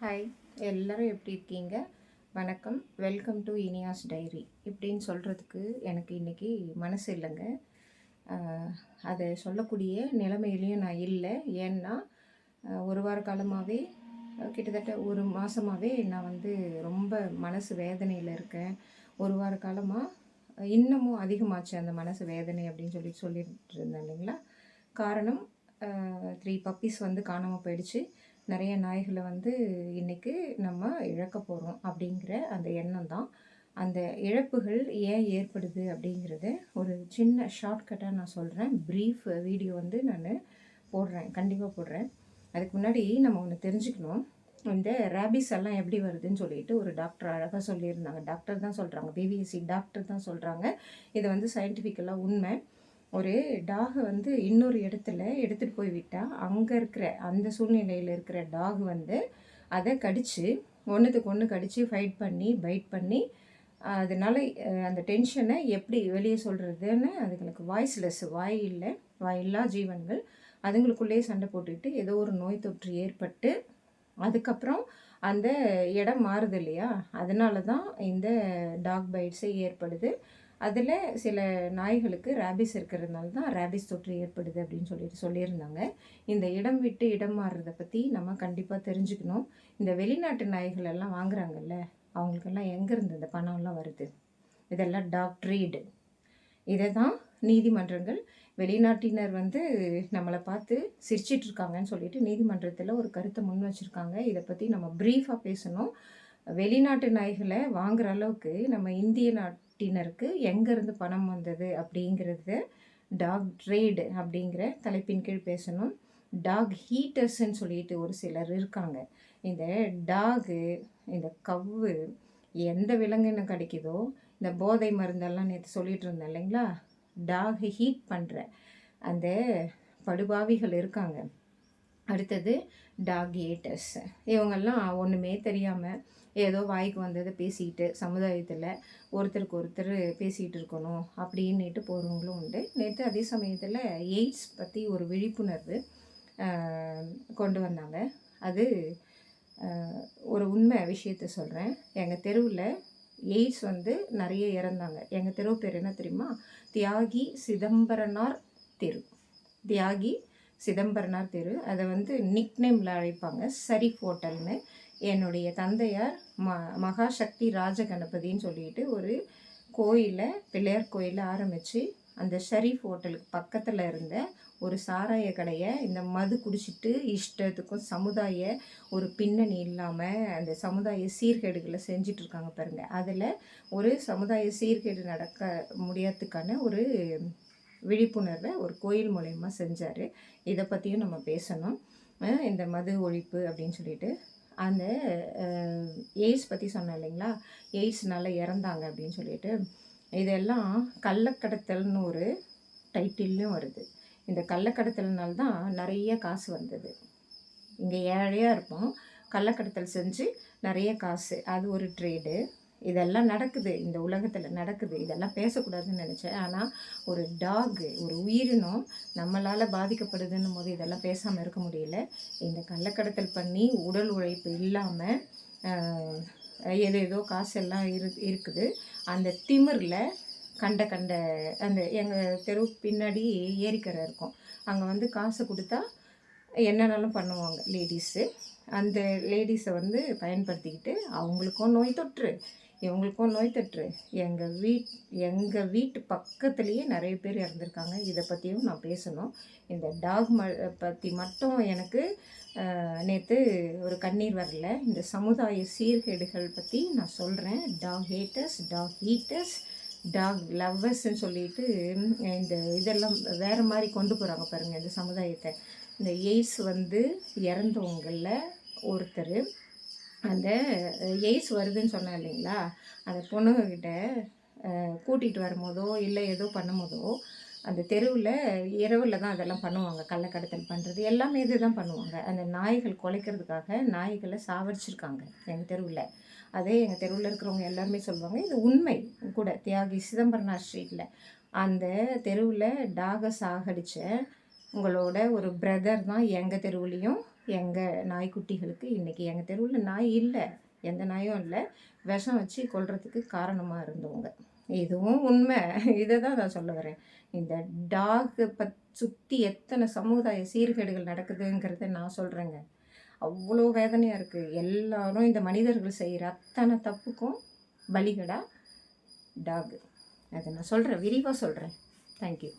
Hi, எல்லோரும் எப்படி இருக்கீங்க? வணக்கம். வெல்கம் டு இனியாஸ் டைரி இப்படின்னு சொல்கிறதுக்கு எனக்கு இன்றைக்கி மனசு இல்லைங்க. அதை சொல்லக்கூடிய நிலைமையிலையும் நான் இல்லை. ஏன்னா ஒரு வார காலமாகவே கிட்டத்தட்ட ஒரு மாதமாகவே நான் ரொம்ப மனசு வேதனையில் இருக்கேன். ஒரு வார காலமாக இன்னமும் அதிகமாச்சு அந்த மனசு வேதனை அப்படின்னு சொல்லிட்டு இருந்தேன் இல்லைங்களா. காரணம் 3 பப்பீஸ் காணாமல் போயிடுச்சு. நிறைய நாய்களை இன்றைக்கி நம்ம இழக்க போகிறோம் அப்படிங்கிற அந்த எண்ணம் தான். அந்த இழப்புகள் ஏன் ஏற்படுது அப்படிங்கிறத ஒரு சின்ன ஷார்ட்கட்டாக நான் சொல்கிறேன். ப்ரீஃப் வீடியோ நான் போடுறேன், கண்டிப்பாக போடுறேன். அதுக்கு முன்னாடி நம்ம ஒன்று தெரிஞ்சுக்கணும். இந்த ரேபிஸ் எல்லாம் எப்படி வருதுன்னு சொல்லிட்டு ஒரு டாக்டர் அழகாக சொல்லியிருந்தாங்க. டாக்டர் தான் சொல்கிறாங்க, பிபிஎஸ்சி டாக்டர் தான் சொல்கிறாங்க. இது சயின்டிஃபிக்கலாக உண்மை. ஒரு டாகை இன்னொரு இடத்துல எடுத்துகிட்டு போய் விட்டால் அங்கே இருக்கிற அந்த சூழ்நிலையில் இருக்கிற டாக் அதை கடித்து ஒன்றுத்துக்கு ஒன்று கடித்து ஃபைட் பண்ணி பைட் பண்ணி அதனால் அந்த டென்ஷனை எப்படி வெளியே சொல்கிறதுன்னு அதுங்களுக்கு வாய்ஸ்லெஸ், வாய் இல்லை, வாயில்லா ஜீவன்கள் அதுங்களுக்குள்ளேயே சண்டை போட்டுக்கிட்டு ஏதோ ஒரு நோய் தொற்று ஏற்பட்டு அதுக்கப்புறம் அந்த இடம் மாறுது இல்லையா. அதனால தான் இந்த டாக் பைட்ஸே ஏற்படுது. அதில் சில நாய்களுக்கு ரேபிஸ் இருக்கிறதுனால தான் ரேபிஸ் தொற்று ஏற்படுது அப்படின்னு சொல்லியிருந்தாங்க. இந்த இடம் விட்டு இடம் மாறுறதை பற்றி நம்ம கண்டிப்பாக தெரிஞ்சுக்கணும். இந்த வெளிநாட்டு நாய்கள் எல்லாம் வாங்குறாங்கல்ல, அவங்களுக்கெல்லாம் எங்கேருந்து இந்த பணம்லாம் வருது? இதெல்லாம் டாக் ட்ரீடு. இதை தான் நீதிமன்றங்கள் வெளிநாட்டினர் நம்மளை பார்த்து சிரிச்சிட்டு இருக்காங்கன்னு சொல்லிட்டு நீதிமன்றத்தில் ஒரு கருத்தை முன் வச்சுருக்காங்க. இதை பற்றி நம்ம ப்ரீஃபாக பேசணும். வெளிநாட்டு நாய்களை வாங்குகிற அளவுக்கு நம்ம இந்திய நாட்டினருக்கு எங்கேருந்து பணம் வந்தது அப்படிங்கிறது டாக் ட்ரேடு அப்படிங்கிற தலைப்பின் கீழ் பேசணும். டாக் ஹீட்டர்ஸ்ன்னு சொல்லிட்டு ஒரு சிலர் இருக்காங்க. இந்த டாகு, இந்த கவ்வு, எந்த விலங்குன்னு கிடைக்குதோ, இந்த போதை மருந்தெல்லாம் நேற்று சொல்லிகிட்டு இருந்தேன் இல்லைங்களா, டாக் ஹீட் பண்ணுற அந்த படுபாவிகள் இருக்காங்க. அடுத்தது டாக் ஹேட்டர்ஸ். இவங்கெல்லாம் ஒன்றுமே தெரியாமல் ஏதோ வாய்க்கு வந்ததை பேசிக்கிட்டு சமுதாயத்தில் ஒருத்தருக்கு ஒருத்தர் பேசிகிட்டு இருக்கணும் அப்படின்னுட்டு போகிறவங்களும் உண்டு. நேற்று அதே சமயத்தில் எய்ட்ஸ் பற்றி ஒரு விழிப்புணர்வு கொண்டு வந்தாங்க. அது ஒரு உண்மை விஷயத்த சொல்கிறேன். எங்கள் தெருவில் எய்ட்ஸ் நிறைய இறந்தாங்க. எங்கள் தெருவு பேர் என்ன தெரியுமா? தியாகி சிதம்பரனார் தெரு. தியாகி சிதம்பரனார் தெரு. அதை நிக்நேமில் அழைப்பாங்க ஷரீஃப் ஹோட்டல்னு. என்னுடைய தந்தையார் மகாசக்தி ராஜகணபதின்னு சொல்லிட்டு ஒரு கோயிலை, பிள்ளையார் கோயிலை ஆரம்பித்து அந்த ஷரீஃப் ஹோட்டலுக்கு பக்கத்தில் இருந்த ஒரு சாராய கடையை இந்த மது குடிச்சிட்டு இஷ்டத்துக்கும் சமுதாய ஒரு பின்னணி இல்லாமல் அந்த சமுதாய சீர்கேடுகளை செஞ்சிட்ருக்காங்க பாருங்கள். அதில் ஒரு சமுதாய சீர்கேடு நடக்க முடியாததுக்கான ஒரு விழிப்புணர்வை ஒரு கோயில் மூலயமா செஞ்சார். இதை பற்றியும் நம்ம பேசணும். இந்த மது ஒழிப்பு அப்படின்னு சொல்லிட்டு அந்த எய்ட்ஸ் பற்றி சொன்னேன் இல்லைங்களா, எய்ட்ஸ்னால இறந்தாங்க அப்படின்னு சொல்லிட்டு. இதெல்லாம் கள்ளக்கடத்தல்னு ஒரு டைட்டில்லும் வருது. இந்த கள்ளக்கடத்தல்னால்தான் நிறைய காசு வந்தது. இங்கே ஏழையாக இருப்போம், கள்ளக்கடத்தல் செஞ்சு நிறைய காசு, அது ஒரு ட்ரேடு. இதெல்லாம் நடக்குது, இந்த உலகத்தில் நடக்குது. இதெல்லாம் பேசக்கூடாதுன்னு நினச்சேன். ஆனால் ஒரு டாகு, ஒரு உயிரினம் நம்மளால் பாதிக்கப்படுதுன்னும் போது இதெல்லாம் பேசாமல் இருக்க முடியல. இந்த கள்ளக்கடத்தல் பண்ணி உடல் உழைப்பு இல்லாமல் ஏதோ காசெல்லாம் இருக்குது. அந்த திமிரில் கண்ட அந்த எங்கள் தெரு பின்னாடி ஏரிக்கரை இருக்கும். அங்கே காசு கொடுத்தா என்னென்னாலும் பண்ணுவாங்க லேடிஸு. அந்த லேடிஸை பயன்படுத்திக்கிட்டு அவங்களுக்கும் நோய் தொற்று, இவங்களுக்கும் நோய் தொற்று. எங்கள் வீட்டு பக்கத்துலேயே நிறைய பேர் இறந்துருக்காங்க. இதை பற்றியும் நான் பேசணும். இந்த டாக் பற்றி மட்டும் எனக்கு நேற்று ஒரு கண்ணீர் வரல. இந்த சமுதாய சீர்கேடுகள் பற்றி நான் சொல்கிறேன். Dog haters, dog eaters, dog லவ்வர்ஸ்ன்னு சொல்லிட்டு இந்த இதெல்லாம் வேறு மாதிரி கொண்டு போகிறாங்க பாருங்கள் இந்த சமுதாயத்தை. இந்த எய்ட்ஸ் இறந்தவங்களில் ஒருத்தர், அந்த எய்ட்ஸ் வருதுன்னு சொன்னேன் இல்லைங்களா, அந்த பொண்ணுங்கக்கிட்ட கூட்டிகிட்டு வரும்போதோ இல்லை ஏதோ பண்ணும்போதோ அந்த தெருவில் இரவில் தான் அதெல்லாம் பண்ணுவாங்க. கள்ளக்கடத்தல் பண்ணுறது எல்லாமே இது தான் பண்ணுவாங்க. அந்த நாய்கள் குலைக்கிறதுக்காக நாய்களை சாவடிச்சிருக்காங்க எங்கள் தெருவில். அதே எங்கள் தெருவில் இருக்கிறவங்க எல்லாருமே சொல்லுவாங்க, இது உண்மை கூட. தியாகி சிதம்பரனார் ஸ்ட்ரீட்டில் அந்த தெருவில் டாகை சாகடித்த உங்களோட ஒரு பிரதர் தான் எங்கள் தெருவுலேயும் எங்கள் நாய்க்குட்டிகளுக்கு இன்றைக்கி எங்கள் தெருவில் நாய் இல்லை, எந்த நாயும் இல்லை, விஷம் வச்சு கொல்றதுக்கு காரணமாக இருந்தவங்க. இதுவும் உண்மை. இதை தான் நான் சொல்ல வரேன். இந்த டாகை சுற்றி எத்தனை சமுதாய சீர்கேடுகள் நடக்குதுங்கிறத நான் சொல்கிறேங்க. அவ்வளோ வேதனையாக இருக்குது. எல்லாரும் இந்த மனிதர்கள் செய்கிற அத்தனை தப்புக்கும் பலிகடா டாகு. அதை நான் சொல்கிறேன், விரிவாக சொல்கிறேன். தேங்க்யூ.